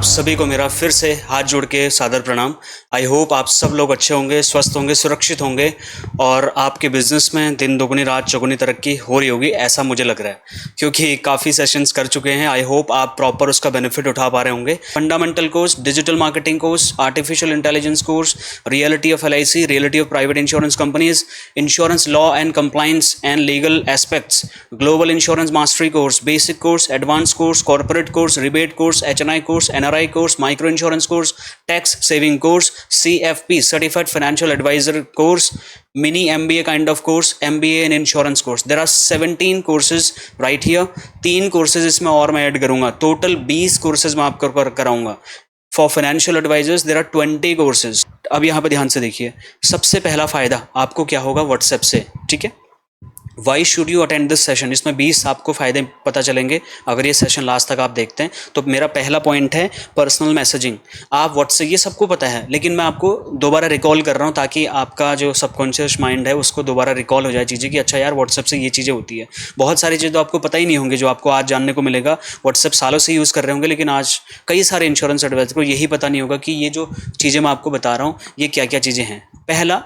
सभी को मेरा फिर से हाथ जोड़ के सादर प्रणाम। आई होप आप सब लोग अच्छे होंगे, स्वस्थ होंगे, सुरक्षित होंगे और आपके बिजनेस में दिन दोगुनी रात चौगुनी तरक्की हो रही होगी, ऐसा मुझे लग रहा है क्योंकि काफ़ी सेशंस कर चुके हैं। आई होप आप प्रॉपर उसका बेनिफिट उठा पा रहे होंगे। Fundamental course, digital marketing course, artificial intelligence course, reality of LIC, reality of private insurance companies, insurance law and compliance and legal aspects, global insurance mastery course, basic course, advance course, corporate course, rebate course, HNI course, NRI course, micro insurance course, tax saving course, CFP certified financial adviser course, mini MBA kind of course, MBA in insurance course. There are 17 courses right here. 3 courses इसमें और मैं add करूंगा, total 20 courses मैं आपको कराऊंगा। For financial advisers there are 20 courses. अब यहाँ पे ध्यान से देखिए, सबसे पहला फायदा आपको क्या होगा व्हाट्सएप से, ठीक है। Why should you attend this session, इसमें 20 आपको फायदे पता चलेंगे अगर ये सेशन लास्ट तक आप देखते हैं। तो मेरा पहला पॉइंट है पर्सनल मैसेजिंग। आप व्हाट्सएप, ये सबको पता है लेकिन मैं आपको दोबारा रिकॉल कर रहा हूँ ताकि आपका जो सबकॉन्शियस माइंड है उसको दोबारा रिकॉल हो जाए चीज़ें कि अच्छा यार व्हाट्सएप से ये चीज़ें होती है। बहुत सारी चीज़ें तो आपको पता ही नहीं होंगी जो आपको आज जानने को मिलेगा। व्हाट्सएप सालों से यूज़ कर रहे होंगे लेकिन आज कई सारे इंश्योरेंस एडवाइजर को यही पता नहीं होगा कि ये जो चीज़ें मैं आपको बता रहा हूँ ये क्या क्या चीज़ें हैं। पहला,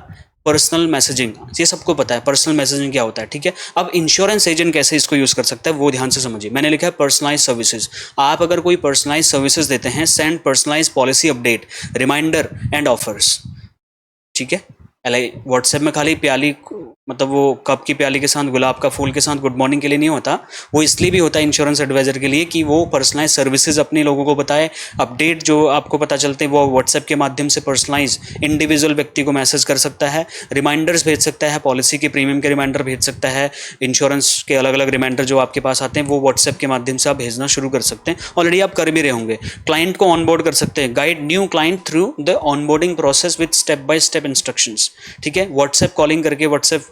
पर्सनल मैसेजिंग, ये सबको पता है पर्सनल मैसेजिंग क्या होता है, ठीक है। अब इंश्योरेंस एजेंट कैसे इसको यूज़ कर सकता है वो ध्यान से समझिए। मैंने लिखा है पर्सनलाइज सर्विसेज। आप अगर कोई पर्सनलाइज सर्विसेज देते हैं, send personalise policy update, reminder and offers, ठीक है। व्हाट्सएप में खाली प्याली, मतलब वो कप की प्याली के साथ गुलाब का फूल के साथ गुड मॉर्निंग के लिए नहीं होता, वो इसलिए भी होता है इंश्योरेंस एडवाइजर के लिए कि वो पर्सनलाइज सर्विसेज अपने लोगों को बताए। अपडेट जो आपको पता चलते हैं वो व्हाट्सएप के माध्यम से पर्सनलाइज इंडिविजुअल व्यक्ति को मैसेज कर सकता है, रिमाइंडर्स भेज सकता है, पॉलिसी के प्रीमियम के रिमाइंडर भेज सकता है, इंश्योरेंस के अलग अलग रिमाइंडर जो आपके पास आते हैं वो व्हाट्सएप के माध्यम से आप भेजना शुरू कर सकते हैं। ऑलरेडी आप कर भी रहे होंगे। क्लाइंट को ऑनबोर्ड कर सकते हैं, guide new client through the onboarding process with step by step instructions, ठीक है। व्हाट्सएप कॉलिंग करके, व्हाट्सएप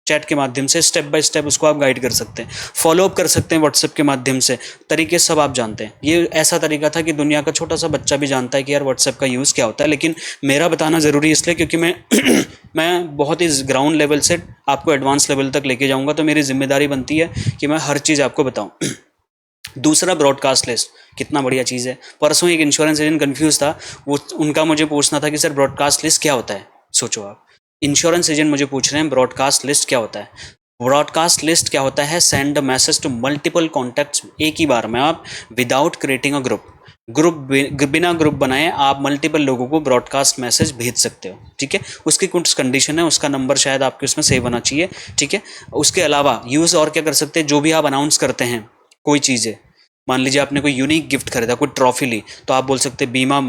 चैट के माध्यम से स्टेप बाय स्टेप उसको आप गाइड कर सकते हैं, फॉलो अप कर सकते हैं व्हाट्सएप के माध्यम से। तरीके सब आप जानते हैं। ये ऐसा तरीका था कि दुनिया का छोटा सा बच्चा भी जानता है कि यार व्हाट्सएप का यूज़ क्या होता है, लेकिन मेरा बताना ज़रूरी इसलिए क्योंकि मैं बहुत ही ग्राउंड लेवल से आपको एडवांस लेवल तक लेके जाऊँगा, तो मेरी जिम्मेदारी बनती है कि मैं हर चीज़ आपको बताऊँ। दूसरा, ब्रॉडकास्ट लिस्ट, कितना बढ़िया चीज़ है। परसों एक इंश्योरेंस एजेंट कन्फ्यूज़ था, वो उनका मुझे पूछना था कि सर ब्रॉडकास्ट लिस्ट क्या होता है। सोचो आप, इंश्योरेंस एजेंट मुझे पूछ रहे हैं ब्रॉडकास्ट लिस्ट क्या होता है। ब्रॉडकास्ट लिस्ट क्या होता है? Send a message to multiple contacts, एक ही बार में आप, विदाउट क्रिएटिंग अ ग्रुप बिना ग्रुप बनाए आप मल्टीपल लोगों को ब्रॉडकास्ट मैसेज भेज सकते हो, ठीक है। उसकी कुछ कंडीशन है, उसका नंबर शायद आपके उसमें सेव होना चाहिए, ठीक है। उसके अलावा यूज़ और क्या कर सकते हैं, जो भी आप अनाउंस करते हैं कोई चीज़ें, मान लीजिए आपने कोई यूनिक गिफ्ट खरीदा, कोई ट्रॉफी ली, तो आप बोल सकते हैं बीमा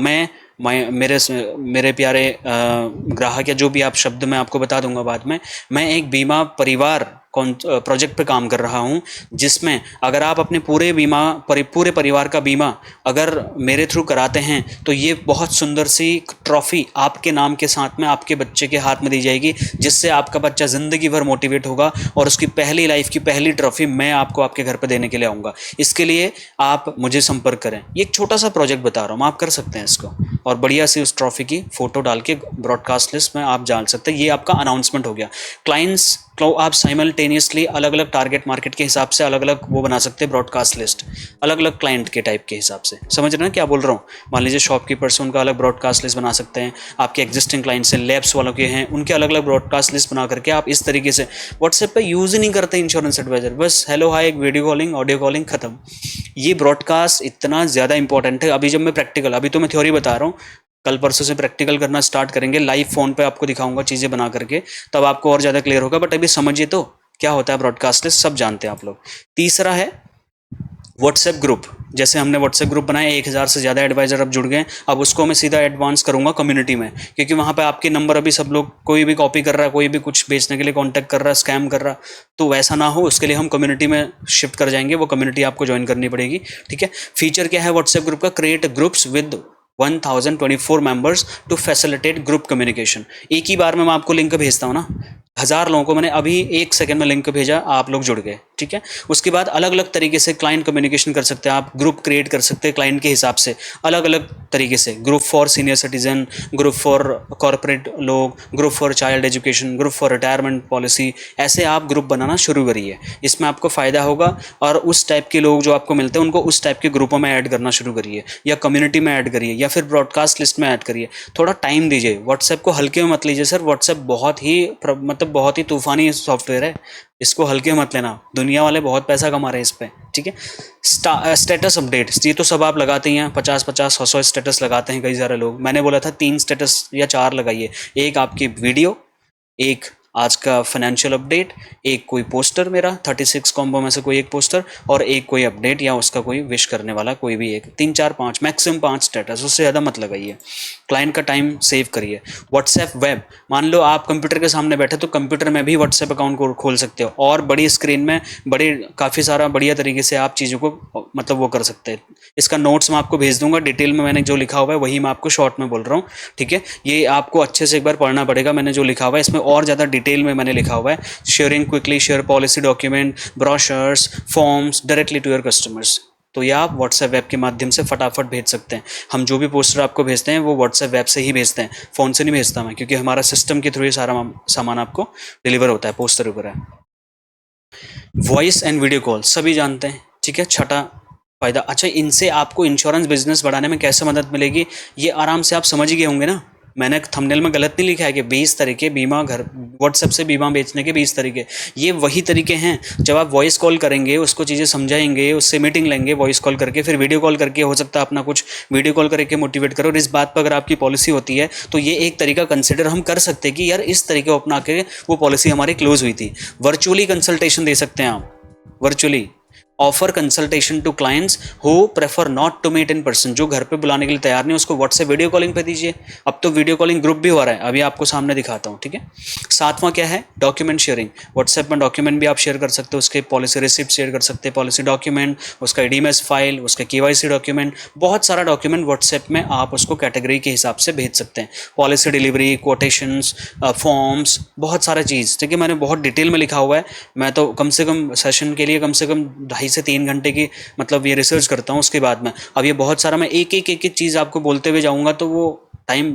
मेरे प्यारे ग्राहक, या जो भी आप शब्द मैं आपको बता दूंगा बाद में, मैं एक बीमा परिवार प्रोजेक्ट पे काम कर रहा हूं जिसमें अगर आप अपने पूरे परिवार का बीमा अगर मेरे थ्रू कराते हैं तो ये बहुत सुंदर सी ट्रॉफी आपके नाम के साथ में आपके बच्चे के हाथ में दी जाएगी, जिससे आपका बच्चा ज़िंदगी भर मोटिवेट होगा और उसकी पहली लाइफ की पहली ट्रॉफी मैं आपको आपके घर पर देने के लिए आऊँगा। इसके लिए आप मुझे संपर्क करें। ये एक छोटा सा प्रोजेक्ट बता रहा हूँ, आप कर सकते हैं इसको, और बढ़िया सी उस ट्रॉफी की फ़ोटो डाल के ब्रॉडकास्ट लिस्ट में आप डाल सकते हैं। ये आपका अनाउंसमेंट हो गया। क्लाइंट्स को आप साइमल्टेनियसली अलग अलग टारगेट मार्केट के हिसाब से अलग अलग वो बना सकते हैं ब्रॉडकास्ट लिस्ट, अलग अलग क्लाइंट के टाइप के हिसाब से। समझ रहे हैं क्या बोल रहा हूँ? मान लीजिए शॉपकीपर्स, उनका अलग ब्रॉडकास्ट लिस्ट बना सकते हैं, आपके एग्जिस्टिंग क्लाइंट्स हैं, लैब्स वालों के हैं, उनके अलग अलग ब्रॉडकास्ट लिस्ट बना करके आप इस तरीके से व्हाट्सएप पे यूज़ ही नहीं करते इंश्योरेंस एडवाइजर, बस हेलो हाय, एक वीडियो कॉलिंग, ऑडियो कॉलिंग, खत्म। ये ब्रॉडकास्ट इतना ज़्यादा इंपॉर्टेंट है। अभी जब मैं प्रैक्टिकल, अभी तो मैं थ्योरी बता रहा हूँ, कल परसों से प्रैक्टिकल करना स्टार्ट करेंगे, लाइव फ़ोन पे आपको दिखाऊंगा चीज़ें बना करके, तब आपको और ज़्यादा क्लियर होगा। बट अभी समझिए तो क्या होता है ब्रॉडकास्ट लिस्ट, सब जानते हैं आप लोग। तीसरा है व्हाट्सएप ग्रुप। जैसे हमने व्हाट्सएप ग्रुप बनाया, 1000 से ज़्यादा एडवाइजर अब जुड़ गए। अब उसको मैं सीधा एडवांस करूँगा कम्युनिटी में, क्योंकि वहाँ पे आपके नंबर अभी सब लोग, कोई भी कॉपी कर रहा है, कोई भी कुछ बेचने के लिए कॉन्टैक्ट कर रहा है, स्कैम कर रहा, तो वैसा ना हो उसके लिए हम कम्युनिटी में शिफ्ट कर जाएंगे। वो कम्युनिटी आपको ज्वाइन करनी पड़ेगी, ठीक है। फीचर क्या है व्हाट्सएप ग्रुप का? Create groups with 1024 members to facilitate group communication. एक ही बार में मैं आपको लिंक भेजता हूँ ना, 1000 लोगों को मैंने अभी 1 सेकंड में लिंक भेजा, आप लोग जुड़ गए, ठीक है। उसके बाद अलग अलग तरीके से क्लाइंट कम्युनिकेशन कर सकते हैं आप, ग्रुप क्रिएट कर सकते हैं क्लाइंट के हिसाब से अलग अलग तरीके से, group for senior citizen, group for corporate लोग, group for child education, group for retirement policy, ऐसे आप ग्रुप बनाना शुरू करिए। इसमें आपको फ़ायदा होगा और उस टाइप के लोग जो आपको मिलते हैं उनको उस टाइप के ग्रुपों में ऐड करना शुरू करिए, या कम्युनिटी में ऐड करिए, या फिर ब्रॉडकास्ट लिस्ट में ऐड करिए। थोड़ा टाइम दीजिए, व्हाट्सएप को हल्के में मत लीजिए सर, व्हाट्सएप बहुत ही मतलब बहुत ही तूफानी सॉफ्टवेयर है, इसको हल्के मत लेना, दुनिया वाले बहुत पैसा कमा रहे हैं इस पर, ठीक है। स्टेटस अपडेट, ये तो सब आप लगाते ही हैं, 50-50 100 स्टेटस लगाते हैं कई सारे लोग। मैंने बोला था 3 स्टेटस या 4 लगाइए, एक आपकी वीडियो, एक आज का फाइनेंशियल अपडेट, एक कोई पोस्टर मेरा 36 कॉम्बो में से कोई एक पोस्टर, और एक कोई अपडेट या उसका कोई विश करने वाला कोई भी एक, 3 4 5 मैक्सिमम 5 स्टेटस, उससे ज़्यादा मत लगाइए, क्लाइंट का टाइम सेव करिए। व्हाट्सएप वेब, मान लो आप कंप्यूटर के सामने बैठे तो कंप्यूटर में भी व्हाट्सएप अकाउंट को खोल सकते हो, और बड़ी स्क्रीन में बड़े काफ़ी सारा बढ़िया तरीके से आप चीज़ों को मतलब वो कर सकते हैं। इसका नोट्स मैं आपको भेज दूंगा, डिटेल में मैंने जो लिखा हुआ है वही मैं आपको शॉर्ट में बोल रहा हूँ, ठीक है। ये आपको अच्छे से एक बार पढ़ना पड़ेगा, मैंने जो लिखा हुआ है इसमें और ज़्यादा डिटेल में मैंने लिखा हुआ है। Sharing quickly, share policy document, brochures, forms directly to your customers, तो ये आप व्हाट्सएप वेब के माध्यम से फटाफट भेज सकते हैं। हम जो भी पोस्टर आपको भेजते हैं वो व्हाट्सएप वेब से ही भेजते हैं, फ़ोन से नहीं भेजता मैं, क्योंकि हमारा सिस्टम के थ्रू ये सारा सामान आपको डिलीवर होता है, पोस्टर वगैरह। वॉइस एंड वीडियो कॉल सभी जानते हैं, ठीक है। छठा फायदा, अच्छा इनसे आपको इंश्योरेंस बिजनेस बढ़ाने में कैसे मदद मिलेगी, ये आराम से आप समझ ही गए होंगे ना। मैंने थंबनेल में गलत नहीं लिखा है कि 20 तरीके बीमा घर व्हाट्सएप से बीमा बेचने के 20 तरीके, ये वही तरीके हैं। जब आप वॉइस कॉल करेंगे, उसको चीज़ें समझाएंगे, उससे मीटिंग लेंगे वॉइस कॉल करके, फिर वीडियो कॉल करके हो सकता है अपना कुछ वीडियो कॉल करके मोटिवेट करो, और इस बात पर अगर आपकी पॉलिसी होती है तो ये एक तरीका कंसिडर हम कर सकते हैं कि यार इस तरीके को अपना के वो पॉलिसी हमारी क्लोज हुई थी। वर्चुअली कंसल्टेशन दे सकते हैं आप, virtually offer consultation to clients who prefer not to meet in person, जो घर पे बुलाने के लिए तैयार नहीं, उसको व्हाट्सएप वीडियो कॉलिंग पे दीजिए। अब तो वीडियो कॉलिंग ग्रुप भी हो रहा है, अभी आपको सामने दिखाता हूँ, ठीक है। सातवां क्या है, डॉक्यूमेंट शेयरिंग, व्हाट्सएप में डॉक्यूमेंट भी आप शेयर कर सकते हो, उसके पॉलिसी रिसिप्ट शेयर कर सकते हैं, पॉलिसी डॉक्यूमेंट, उसका ईडीएमएस फाइल, उसका केवाईसी डॉक्यूमेंट, बहुत सारा डॉक्यूमेंट व्हाट्सएप में आप उसको कैटेगरी के हिसाब से भेज सकते हैं। पॉलिसी डिलीवरी, कोटेशंस, फॉर्म्स, बहुत सारा चीज़, ठीक है। मैंने बहुत डिटेल में लिखा हुआ है, मैं तो कम से कम सेशन के लिए कम से कम 2.5 से 3 घंटे की मतलब ये रिसर्च करता हूँ उसके बाद में। अब ये बहुत सारा मैं एक एक चीज़ आपको बोलते हुए जाऊँगा तो वो टाइम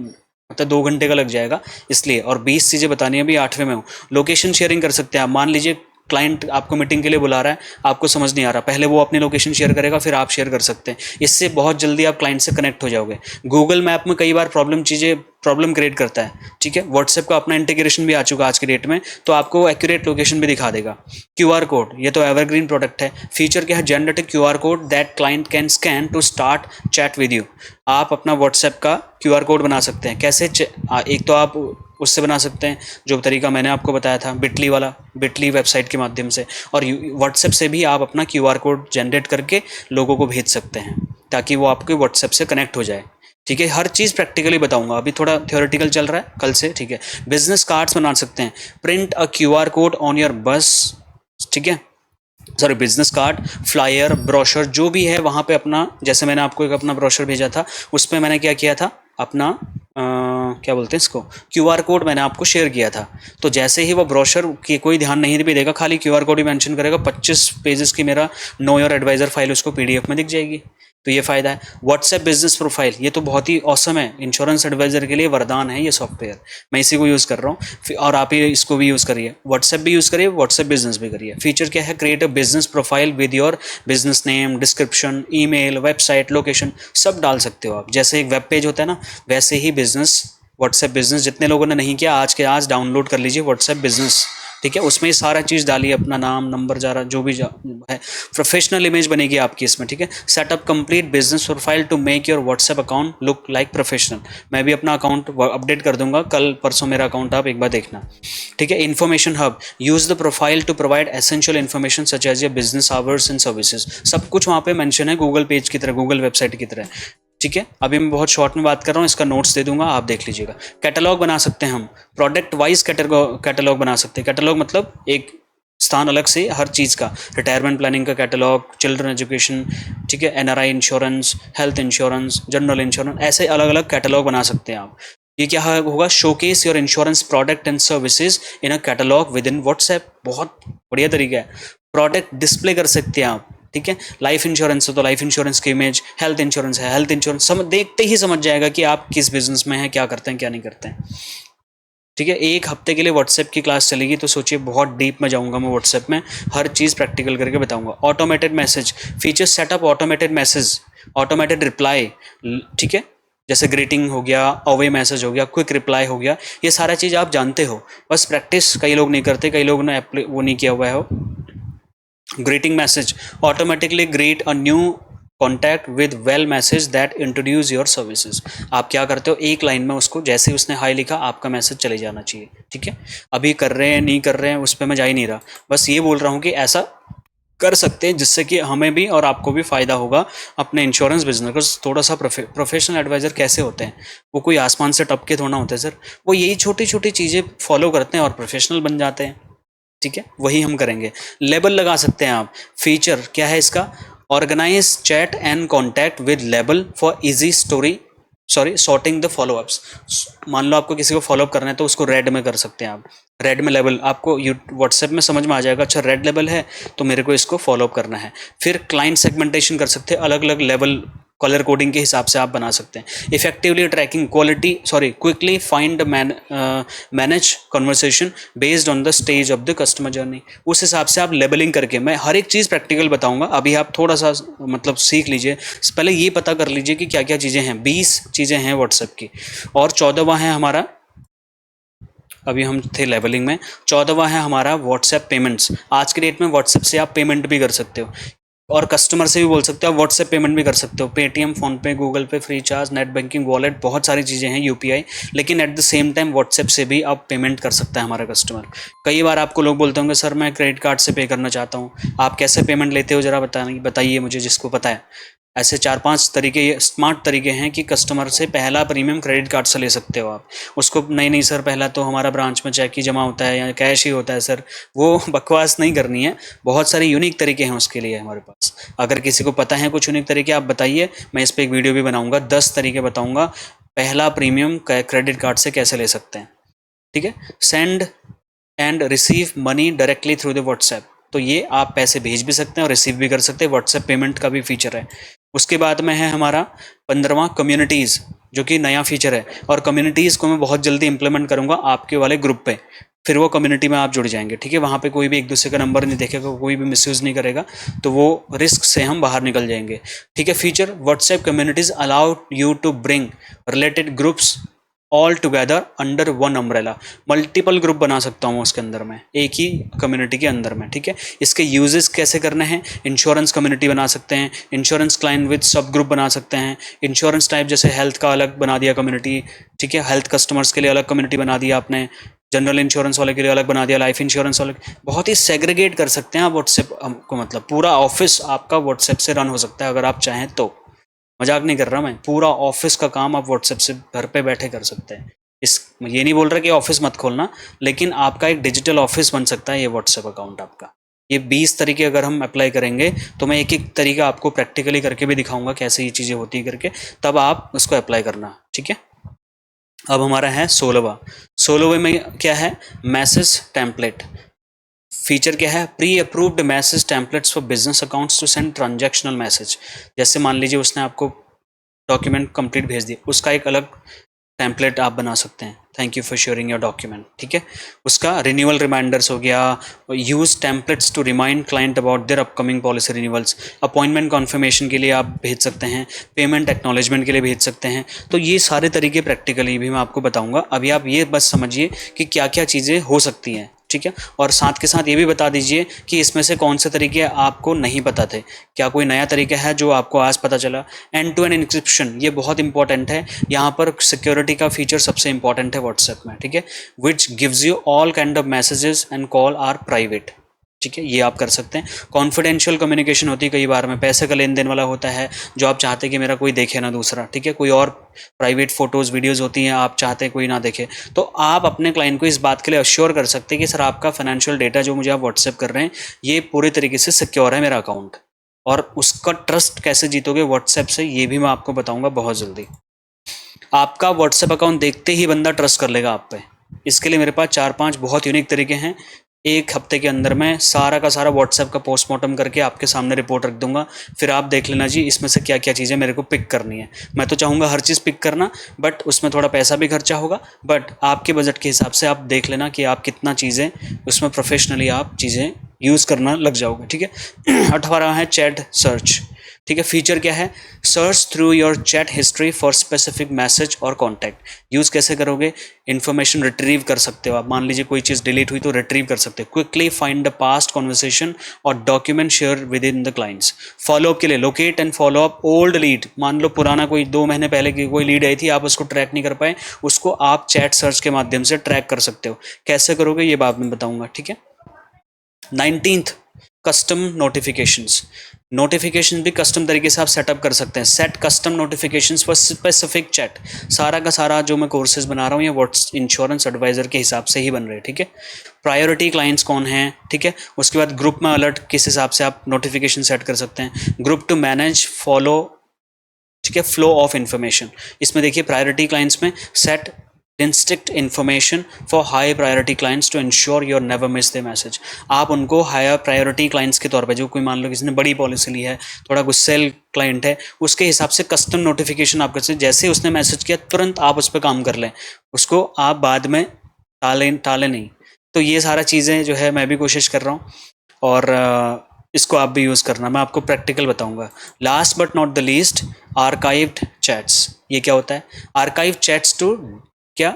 मतलब 2 घंटे का लग जाएगा, इसलिए, और 20 चीज़ें बतानी है, अभी 8वें में हूँ। लोकेशन शेयरिंग कर सकते हैं आप, मान लीजिए क्लाइंट आपको मीटिंग के लिए बुला रहा है, आपको समझ नहीं आ रहा, पहले वो अपनी लोकेशन शेयर करेगा फिर आप शेयर कर सकते हैं, इससे बहुत जल्दी आप क्लाइंट से कनेक्ट हो जाओगे। गूगल मैप में कई बार प्रॉब्लम क्रिएट करता है, ठीक है। व्हाट्सएप का अपना इंटीग्रेशन भी आ चुका है आज की डेट में, तो आपको एक्यूरेट लोकेशन भी दिखा देगा। क्यूआर कोड, ये तो एवरग्रीन प्रोडक्ट है, फीचर क्या है, generate QR code that client can scan to start chat with you. आप अपना व्हाट्सएप का क्यूआर कोड बना सकते हैं, कैसे, एक तो आप उससे बना सकते हैं जो तरीका मैंने आपको बताया था, बिटली वाला, बिटली वेबसाइट के माध्यम से, और व्हाट्सएप से भी आप अपना क्यूआर कोड जनरेट करके लोगों को भेज सकते हैं ताकि वो आपके व्हाट्सएप से कनेक्ट हो जाए, ठीक है। हर चीज़ प्रैक्टिकली बताऊंगा, अभी थोड़ा थ्योरेटिकल चल रहा है कल से, ठीक है। बिजनेस कार्ड्स बना सकते हैं, print a QR code on your बस, ठीक है, sorry business card, flyer, brochure, जो भी है वहाँ पे अपना, जैसे मैंने आपको एक अपना ब्रोशर भेजा था, उसमें मैंने क्या किया था, अपना क्या बोलते हैं इसको, क्यूआर कोड मैंने आपको शेयर किया था। तो जैसे ही वो ब्रोशर की कोई ध्यान नहीं भी देगा, खाली क्यूआर कोड ही मेंशन करेगा, 25 पेजेस की मेरा नो योर एडवाइजर फाइल उसको पीडीएफ में दिख जाएगी, तो ये फ़ायदा है। व्हाट्सएप बिजनेस प्रोफाइल, ये तो बहुत ही ऑसम है, इंश्योरेंस एडवाइजर के लिए वरदान है ये सॉफ्टवेयर, मैं इसी को यूज़ कर रहा हूँ, और आप ही इसको भी यूज़ करिए, व्हाट्सएप भी यूज़ करिए, व्हाट्सएप बिजनेस भी करिए। फीचर क्या है, create a business profile with your business name, description, email, website, location, सब डाल सकते हो आप, जैसे एक वेब पेज होता है ना, वैसे ही बिजनेस, व्हाट्सएप बिजनेस। जितने लोगों ने नहीं किया आज के आज डाउनलोड कर लीजिए व्हाट्सएप बिजनेस, ठीक है। उसमें सारा चीज़ डालिए, अपना नाम, नंबर, जा रहा जो भी है, प्रोफेशनल इमेज बनेगी आपकी इसमें, ठीक है। Setup complete business profile to make your WhatsApp account look like professional. मैं भी अपना अकाउंट अपडेट कर दूंगा कल परसों, मेरा अकाउंट आप एक बार देखना, ठीक है। Information hub, use the profile to provide essential information such as your business hours and services, सब कुछ वहाँ पे मेंशन है, गूगल पेज की तरह, गूगल वेबसाइट की तरह, ठीक है। अभी मैं बहुत शॉर्ट में बात कर रहा हूँ, इसका नोट्स दे दूंगा, आप देख लीजिएगा। कैटलॉग बना सकते हैं हम, प्रोडक्ट वाइज कैटलॉग बना सकते हैं। कैटलॉग मतलब एक स्थान अलग से हर चीज़ का, रिटायरमेंट प्लानिंग का कैटलॉग, चिल्ड्रन एजुकेशन, ठीक है, NRI insurance, health insurance, general insurance, ऐसे अलग अलग कैटलॉग बना सकते हैं आप। ये क्या होगा, showcase your insurance product and services in a catalogue with in WhatsApp. बहुत बढ़िया तरीका है, प्रोडक्ट डिस्प्ले कर सकते हैं आप, ठीक है। लाइफ इंश्योरेंस है तो लाइफ इंश्योरेंस की इमेज, हेल्थ इंश्योरेंस है हेल्थ इंश्योरेंस, देखते ही समझ जाएगा कि आप किस बिजनेस में हैं, क्या करते हैं क्या नहीं करते हैं, ठीक है। एक हफ्ते के लिए व्हाट्सएप की क्लास चलेगी, तो सोचिए बहुत डीप में जाऊंगा मैं व्हाट्सएप में, हर चीज़ प्रैक्टिकल करके बताऊंगा। Automated message feature, setup automated message, automated reply, ठीक है, जैसे ग्रीटिंग हो गया, अवे मैसेज हो गया, क्विक रिप्लाई हो गया, ये सारा चीज़ आप जानते हो, बस प्रैक्टिस कई लोग नहीं करते, कई लोग ने वो नहीं किया हुआ है। Greeting message, automatically greet a new contact with well message that introduce your services. आप क्या करते हो, एक लाइन में उसको, जैसे उसने हाई लिखा आपका मैसेज चले जाना चाहिए, ठीक है। अभी कर रहे हैं नहीं कर रहे हैं उस पर मैं जा ही नहीं रहा, बस ये बोल रहा हूँ कि ऐसा कर सकते हैं जिससे कि हमें भी और आपको भी फायदा होगा अपने इंश्योरेंस बिजनेस को। थोड़ा सा प्रोफेशनल एडवाइजर कैसे होते हैं, वो कोई आसमान से टपके थोड़ा होते हैं सर, वो यही छोटी छोटी चीज़ें फॉलो करते हैं और प्रोफेशनल बन जाते हैं, ठीक है। वही हम करेंगे। लेबल लगा सकते हैं आप, फीचर क्या है इसका, organise chat and contact with label for easy sorting the follow ups. मान लो आपको किसी को फॉलोअप करना है तो उसको रेड में कर सकते हैं आप, रेड में लेबल, आपको व्हाट्सएप में समझ में आ जाएगा, अच्छा रेड लेबल है तो मेरे को इसको फॉलोअप करना है। फिर क्लाइंट सेगमेंटेशन कर सकते हैं, अलग अलग लेवल कलर कोडिंग के हिसाब से आप बना सकते हैं। Effectively tracking quickly find manage conversation based on the stage of the customer journey. उस हिसाब से आप लेबलिंग करके, मैं हर एक चीज़ प्रैक्टिकल बताऊंगा, अभी आप थोड़ा सा मतलब सीख लीजिए, पहले ये पता कर लीजिए कि क्या क्या चीज़ें हैं। 20 चीज़ें हैं व्हाट्सएप की, और 14वां है हमारा, अभी हम थे लेवलिंग में, 14वां है हमारा व्हाट्सएप पेमेंट्स। आज के डेट में व्हाट्सएप से आप पेमेंट भी कर सकते हो, और कस्टमर से भी बोल सकते हो, व्हाट्सएप पेमेंट भी कर सकते हो, पेटीएम, फोनपे, गूगल पे, free charge, net banking, wallet, बहुत सारी चीज़ें हैं, यूपीआई। लेकिन at the same time WhatsApp से भी आप पेमेंट कर सकते हैं हमारा कस्टमर। कई बार आपको लोग बोलते होंगे सर मैं क्रेडिट कार्ड से पे करना चाहता हूँ, आप कैसे पेमेंट लेते हो जरा बताइए मुझे, जिसको पता है। ऐसे 4-5 तरीके, स्मार्ट तरीके हैं कि कस्टमर से पहला प्रीमियम क्रेडिट कार्ड से ले सकते हो आप उसको। नहीं सर पहला तो हमारा ब्रांच में चेक ही जमा होता है या कैश ही होता है सर, वो बकवास नहीं करनी है। बहुत सारे यूनिक तरीके हैं उसके लिए हमारे पास। अगर किसी को पता है कुछ यूनिक तरीके आप बताइए, मैं इस पर एक वीडियो भी बनाऊंगा, 10 तरीके बताऊंगा पहला प्रीमियम क्रेडिट कार्ड से कैसे ले सकते हैं, ठीक है। Send and receive money directly through the WhatsApp, तो ये आप पैसे भेज भी सकते हैं और रिसीव भी कर सकते हैं, व्हाट्सएप पेमेंट का भी फीचर है। उसके बाद में है हमारा 15वां कम्युनिटीज़, जो कि नया फीचर है, और कम्युनिटीज़ को मैं बहुत जल्दी इंप्लीमेंट करूंगा आपके वाले ग्रुप पे। फिर वो कम्युनिटी में आप जुड़ जाएंगे, ठीक है। वहाँ पे कोई भी एक दूसरे का नंबर नहीं देखेगा, कोई भी मिसयूज़ नहीं करेगा, तो वो रिस्क से हम बाहर निकल जाएंगे, ठीक है। Feature WhatsApp communities allow you to bring related groups all together under one umbrella. Multiple group बना सकता हूँ उसके अंदर में, एक ही कम्युनिटी के अंदर में, ठीक है। इसके यूजेस कैसे करने हैं, इंश्योरेंस कम्युनिटी बना सकते हैं, इंश्योरेंस क्लाइंट विद सब ग्रुप बना सकते हैं, इंश्योरेंस टाइप जैसे हेल्थ का अलग बना दिया कम्युनिटी, ठीक है, हेल्थ कस्टमर्स के लिए अलग कम्युनिटी बना दिया आपने, जनरल इंश्योरेंस वाले के लिए अलग बना दिया, लाइफ इंश्योरेंस वाले, बहुत ही सेग्रीगेट कर सकते हैं आप व्हाट्सएप को। मतलब पूरा ऑफिस आपका व्हाट्सएप से रन हो सकता है अगर आप चाहें तो, मजाक नहीं कर रहा मैं, पूरा ऑफिस का काम आप व्हाट्सएप से घर पे बैठे कर सकते हैं। ये नहीं बोल रहा कि ऑफिस मत खोलना, लेकिन आपका एक डिजिटल ऑफिस बन सकता है ये व्हाट्सएप अकाउंट आपका। ये 20 तरीके अगर हम अप्लाई करेंगे तो मैं एक एक तरीका आपको प्रैक्टिकली करके भी दिखाऊंगा कैसे ये चीज़ें होती करके, तब आप उसको अप्लाई करना, ठीक है। अब हमारा है 16वां में क्या है, मैसेज टेम्पलेट। फीचर क्या है, pre approved message templates for business accounts to send transactional message. जैसे मान लीजिए उसने आपको डॉक्यूमेंट कंप्लीट भेज दिया, उसका एक अलग टेम्पलेट आप बना सकते हैं, thank you for sharing your document, ठीक है। उसका रिन्यूअल रिमाइंडर्स हो गया, use templates to remind client about their upcoming policy renewals, appointment confirmation के लिए आप भेज सकते हैं, पेमेंट एक्नॉलेजमेंट के लिए भेज सकते हैं। तो ये सारे तरीके प्रैक्टिकली भी मैं आपको बताऊंगा, अभी आप ये बस समझिए कि क्या क्या चीज़ें हो सकती हैं, ठीक है। और साथ के साथ ये भी बता दीजिए कि इसमें से कौन से तरीके आपको नहीं पता थे, क्या कोई नया तरीका है जो आपको आज पता चला। एंड टू एंड इंक्रिप्शन, ये बहुत इंपॉर्टेंट है, यहाँ पर सिक्योरिटी का फीचर सबसे इंपॉर्टेंट है व्हाट्सएप में, ठीक है। Which gives you all kind of messages and call are private, ठीक है, ये आप कर सकते हैं। कॉन्फिडेंशियल कम्युनिकेशन होती है कई बार में, पैसे का लेन देन वाला होता है जो आप चाहते हैं कि मेरा कोई देखे ना दूसरा, ठीक है। कोई और प्राइवेट फोटोज़ वीडियोज़ होती हैं आप चाहते हैं कोई ना देखे, तो आप अपने क्लाइंट को इस बात के लिए अश्योर कर सकते हैं कि सर आपका फाइनेंशियल डेटा जो मुझे आप व्हाट्सएप कर रहे हैं ये पूरे तरीके से सिक्योर है मेरा अकाउंट। और उसका ट्रस्ट कैसे जीतोगे व्हाट्सएप से, ये भी मैं आपको बताऊँगा बहुत जल्दी। आपका व्हाट्सएप अकाउंट देखते ही बंदा ट्रस्ट कर लेगा आप पे। इसके लिए मेरे पास 4-5 बहुत यूनिक तरीके हैं। एक हफ्ते के अंदर मैं सारा का सारा व्हाट्सएप का पोस्टमार्टम करके आपके सामने रिपोर्ट रख दूंगा, फिर आप देख लेना जी इसमें से क्या क्या चीज़ें मेरे को पिक करनी है। मैं तो चाहूँगा हर चीज़ पिक करना, बट उसमें थोड़ा पैसा भी खर्चा होगा, बट आपके बजट के हिसाब से आप देख लेना कि आप कितना चीज़ें उसमें प्रोफेशनली आप चीज़ें यूज़ करना लग जाओगे, ठीक है। 18 है चैट सर्च, ठीक है। फीचर क्या है, search through your chat history for specific message और कॉन्टैक्ट। यूज़ कैसे करोगे, इन्फॉर्मेशन रिट्रीव कर सकते हो आप, मान लीजिए कोई चीज़ डिलीट हुई तो रिट्रीव कर सकते हो। Quickly find the past conversation और document share within the clients. Follow up के लिए locate and follow up old lead, मान लो पुराना कोई 2 महीने पहले की कोई लीड आई थी, आप उसको ट्रैक नहीं कर पाए, उसको आप चैट सर्च के माध्यम से ट्रैक कर सकते हो। कैसे करोगे ये बाद में बताऊंगा, ठीक है। 19th custom notifications. नोटिफिकेशन भी कस्टम तरीके से आप सेटअप कर सकते हैं। Set custom notifications for specific chat. सारा का सारा जो मैं कोर्सेज बना रहा हूँ ये व्हाट्स इंश्योरेंस एडवाइजर के हिसाब से ही बन रहे हैं, ठीक है। प्रायोरिटी क्लाइंट्स कौन हैं, ठीक है। उसके बाद ग्रुप में अलर्ट किस हिसाब से आप नोटिफिकेशन सेट कर सकते हैं। ग्रुप टू मैनेज फॉलो, ठीक है, फ्लो ऑफ इन्फॉर्मेशन। इसमें देखिए प्रायोरिटी क्लाइंट्स में set instruct information for high priority clients to ensure your never miss the message. आप उनको हायर प्रायोरिटी क्लाइंट्स के तौर पे, जो कोई मान लो किसी ने बड़ी पॉलिसी ली है, थोड़ा गुस्सेल क्लाइंट है, उसके हिसाब से कस्टम नोटिफिकेशन आप कर सकते हैं। जैसे उसने मैसेज किया तुरंत आप उस पर काम कर लें, उसको आप बाद में टालें नहीं। तो ये सारा चीज़ें जो है मैं भी कोशिश कर रहा हूँ, और इसको आप भी यूज़ करना, मैं आपको प्रैक्टिकल बताऊंगा। Last but not the least, archived chats. ये क्या होता है, आर्काइव चैट्स टू क्या,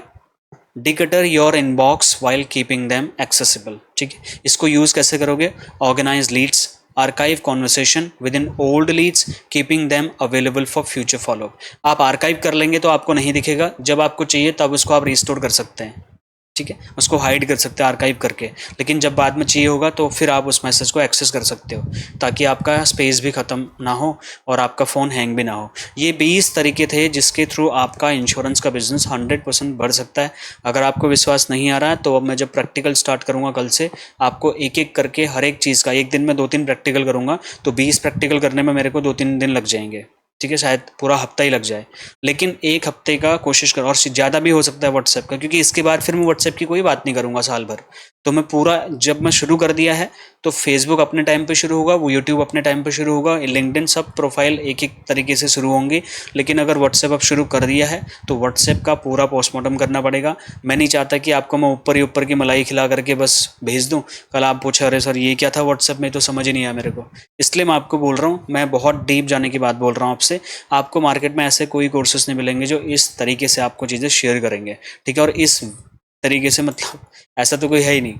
declutter your inbox while keeping them accessible, ठीक है। इसको यूज़ कैसे करोगे, organise leads, archive conversation within old leads, keeping them available for future follow up. आप आर्काइव कर लेंगे तो आपको नहीं दिखेगा, जब आपको चाहिए तब उसको आप रिस्टोर कर सकते हैं, ठीक है। उसको हाइड कर सकते हैं आर्काइव करके, लेकिन जब बाद में चाहिए होगा तो फिर आप उस मैसेज को एक्सेस कर सकते हो, ताकि आपका स्पेस भी ख़त्म ना हो और आपका फ़ोन हैंग भी ना हो। ये 20 तरीके थे जिसके थ्रू आपका इंश्योरेंस का बिजनेस 100% बढ़ सकता है। अगर आपको विश्वास नहीं आ रहा है तो अब मैं जब प्रैक्टिकल स्टार्ट करूँगा कल से, आपको एक एक करके हर एक चीज़ का, एक दिन में 2-3 प्रैक्टिकल करूँगा तो 20 प्रैक्टिकल करने में मेरे को 2-3 दिन लग जाएंगे, ठीक है। शायद पूरा हफ्ता ही लग जाए, लेकिन एक हफ्ते का कोशिश करो, और ज़्यादा भी हो सकता है व्हाट्सएप का, क्योंकि इसके बाद फिर मैं व्हाट्सएप की कोई बात नहीं करूँगा साल भर। तो मैं पूरा, जब मैं शुरू कर दिया है तो फेसबुक अपने टाइम पे शुरू होगा, वो यूट्यूब अपने टाइम पे शुरू होगा, लिंक्डइन, सब प्रोफाइल एक एक तरीके से शुरू होंगी। लेकिन अगर व्हाट्सएप अब शुरू कर दिया है तो व्हाट्सएप का पूरा पोस्टमार्टम करना पड़ेगा। मैं नहीं चाहता कि आपको मैं ऊपर ही ऊपर की मलाई खिला करके बस भेज दूँ, कल आप पूछे अरे सर ये क्या था व्हाट्सएप में, तो समझ ही नहीं आया मेरे को। इसलिए मैं आपको बोल रहा हूँ, मैं बहुत डीप जाने की बात बोल रहा हूँ आपसे। आपको मार्केट में ऐसे कोई कोर्सेस नहीं मिलेंगे जो इस तरीके से आपको चीज़ें शेयर करेंगे, ठीक है। और इस तरीके से मतलब ऐसा तो कोई है ही नहीं।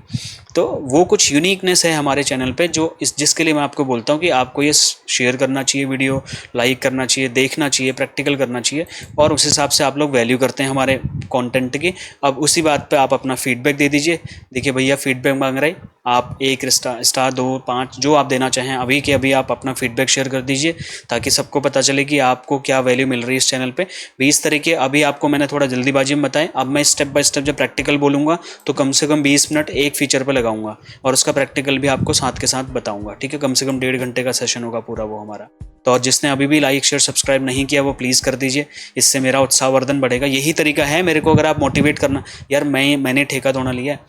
तो वो कुछ यूनिकनेस है हमारे चैनल पे, जो जिसके लिए मैं आपको बोलता हूँ कि आपको ये शेयर करना चाहिए, वीडियो लाइक करना चाहिए, देखना चाहिए, प्रैक्टिकल करना चाहिए, और उस हिसाब से आप लोग वैल्यू करते हैं हमारे कंटेंट की। अब उसी बात पे आप अपना फीडबैक दे दीजिए। देखिए भैया फीडबैक मांग रहे, आप 1 स्टार 2, 5 जो आप देना चाहें अभी के अभी आप अपना फीडबैक शेयर कर दीजिए, ताकि सबको पता चले कि आपको क्या वैल्यू मिल रही है इस चैनल पे। 20 तरीके अभी आपको मैंने थोड़ा जल्दीबाजी में बताएं, अब मैं स्टेप बाय स्टेप जब प्रैक्टिकल बोलूँगा तो कम से कम 20 मिनट एक फीचर पर लगाऊंगा, और उसका प्रैक्टिकल भी आपको साथ के साथ बताऊंगा, ठीक है। कम से कम 1.5 घंटे का सेशन होगा पूरा वो हमारा। तो और जिसने अभी भी लाइक शेयर सब्सक्राइब नहीं किया वो प्लीज़ कर दीजिए, इससे मेरा उत्साहवर्धन बढ़ेगा। यही तरीका है मेरे को अगर आप मोटिवेट करना, यार मैंने ठेका थोड़ा लिया है,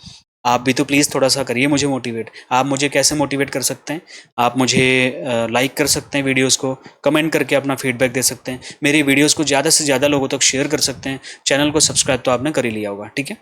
आप भी तो प्लीज़ थोड़ा सा करिए मुझे मोटिवेट। आप मुझे कैसे मोटिवेट कर सकते हैं, आप मुझे लाइक कर सकते हैं वीडियोस को, कमेंट करके अपना फीडबैक दे सकते हैं, मेरी वीडियोस को ज़्यादा से ज़्यादा लोगों तक शेयर कर सकते हैं, चैनल को सब्सक्राइब तो आपने कर ही लिया होगा, ठीक है।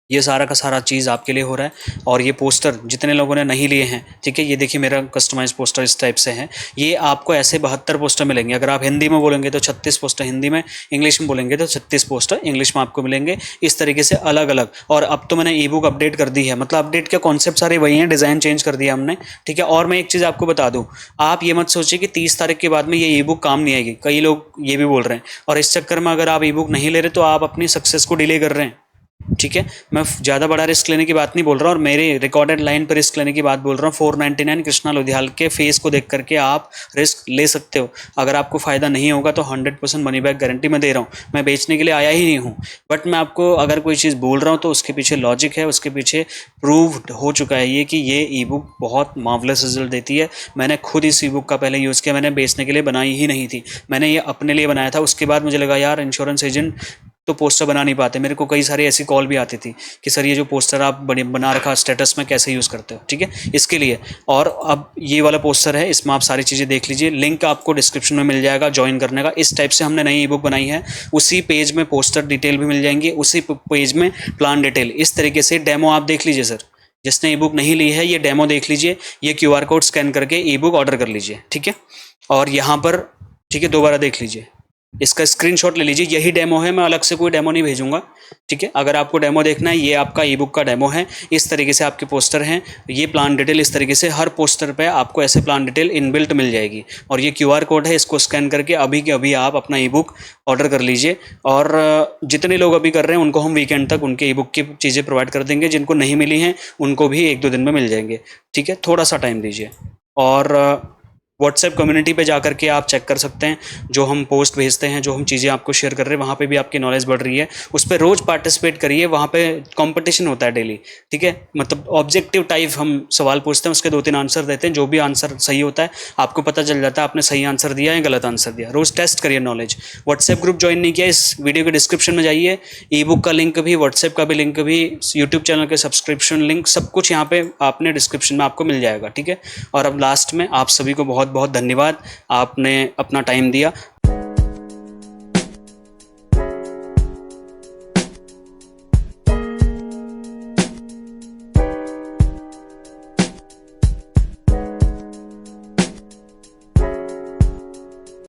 ये सारा का सारा चीज़ आपके लिए हो रहा है। और ये पोस्टर जितने लोगों ने नहीं लिए हैं, ठीक है, ये देखिए मेरा कस्टमाइज पोस्टर इस टाइप से है। ये आपको ऐसे 72 पोस्टर मिलेंगे। अगर आप हिंदी में बोलेंगे तो 36 पोस्टर हिंदी में, इंग्लिश में बोलेंगे तो 36 पोस्टर इंग्लिश में आपको मिलेंगे, इस तरीके से अलग अलग। और अब तो मैंने ई बुक अपडेट कर दी है, मतलब अपडेट के कॉन्सेप्ट सारे वही हैं, डिज़ाइन चेंज कर दिया हमने, ठीक है। और मैं एक चीज़ आपको बता दूँ, आप ये मत सोचिए कि 30 तारीख के बाद में ये ई बुक काम नहीं आएगी, कई लोग ये भी बोल रहे हैं, और इस चक्कर में अगर आप ई बुक नहीं ले रहे तो आप अपनी सक्सेस को डिले कर रहे हैं। ठीक है, मैं ज़्यादा बड़ा रिस्क लेने की बात नहीं बोल रहा और मेरे रिकॉर्डेड लाइन पर रिस्क लेने की बात बोल रहा हूँ। 499 कृष्णा लोधियाल के फेस को देख करके आप रिस्क ले सकते हो। अगर आपको फ़ायदा नहीं होगा तो 100% मनी बैक गारंटी मैं दे रहा हूँ। मैं बेचने के लिए आया ही नहीं हूँ, बट मैं आपको अगर कोई चीज़ बोल रहा हूँ तो उसके पीछे लॉजिक है, उसके पीछे प्रूव्ड हो चुका है ये कि ये ई बुक बहुत मार्वलस रिजल्ट देती है। मैंने खुद इस ई बुक का पहले यूज़ किया, मैंने बेचने के लिए बनाई ही नहीं थी, मैंने ये अपने लिए बनाया था। उसके बाद मुझे लगा यार इंश्योरेंस एजेंट तो पोस्टर बना नहीं पाते। मेरे को कई सारी ऐसी कॉल भी आती थी कि सर ये जो पोस्टर आप बना रखा स्टेटस में कैसे यूज़ करते हो, ठीक है, इसके लिए। और अब ये वाला पोस्टर है, इसमें आप सारी चीज़ें देख लीजिए, लिंक आपको डिस्क्रिप्शन में मिल जाएगा ज्वाइन करने का। इस टाइप से हमने नई ई बुक बनाई है, उसी पेज में पोस्टर डिटेल भी मिल जाएंगी, उसी पेज में प्लान डिटेल। इस तरीके से डेमो आप देख लीजिए सर, जिसने ई बुक नहीं ली है ये डेमो देख लीजिए, ये QR कोड स्कैन करके ई बुक ऑर्डर कर लीजिए, ठीक है। और यहाँ पर ठीक है, दोबारा देख लीजिए, इसका स्क्रीनशॉट ले लीजिए, यही डेमो है, मैं अलग से कोई डेमो नहीं भेजूंगा, ठीक है। अगर आपको डेमो देखना है, ये आपका ई बुक का डेमो है। इस तरीके से आपके पोस्टर हैं, ये प्लान डिटेल इस तरीके से हर पोस्टर पे आपको ऐसे प्लान डिटेल इनबिल्ट मिल जाएगी। और ये QR कोड है, इसको स्कैन करके अभी के अभी आप अपना ई बुक ऑर्डर कर लीजिए। और जितने लोग अभी कर रहे हैं उनको हम वीकेंड तक उनके ई बुक की चीज़ें प्रोवाइड कर देंगे, जिनको नहीं मिली हैं उनको भी 1-2 दिन में मिल जाएंगे, ठीक है। थोड़ा सा टाइम दीजिए। और व्हाट्सएप कम्युनिटी पे जा करके आप चेक कर सकते हैं, जो हम पोस्ट भेजते हैं, जो हम चीज़ें आपको शेयर कर रहे हैं, वहाँ पे भी आपकी नॉलेज बढ़ रही है। उस पर रोज़ पार्टिसिपेट करिए, वहाँ पे कंपटीशन होता है डेली, ठीक है। मतलब ऑब्जेक्टिव टाइप हम सवाल पूछते हैं, उसके 2-3 आंसर देते हैं, जो भी आंसर सही होता है आपको पता चल जाता है आपने सही आंसर दिया या गलत आंसर दिया। रोज़ टेस्ट करिए नॉलेज। व्हाट्सएप ग्रुप ज्वाइन नहीं किया, इस वीडियो के डिस्क्रिप्शन में जाइए, ई बुक का लिंक भी, व्हाट्सएप का भी लिंक भी, यूट्यूब चैनल के सब्सक्रिप्शन लिंक, सब कुछ यहाँ पे आपने डिस्क्रिप्शन में आपको मिल जाएगा, ठीक है। और अब लास्ट में आप सभी को बहुत बहुत धन्यवाद, आपने अपना टाइम दिया।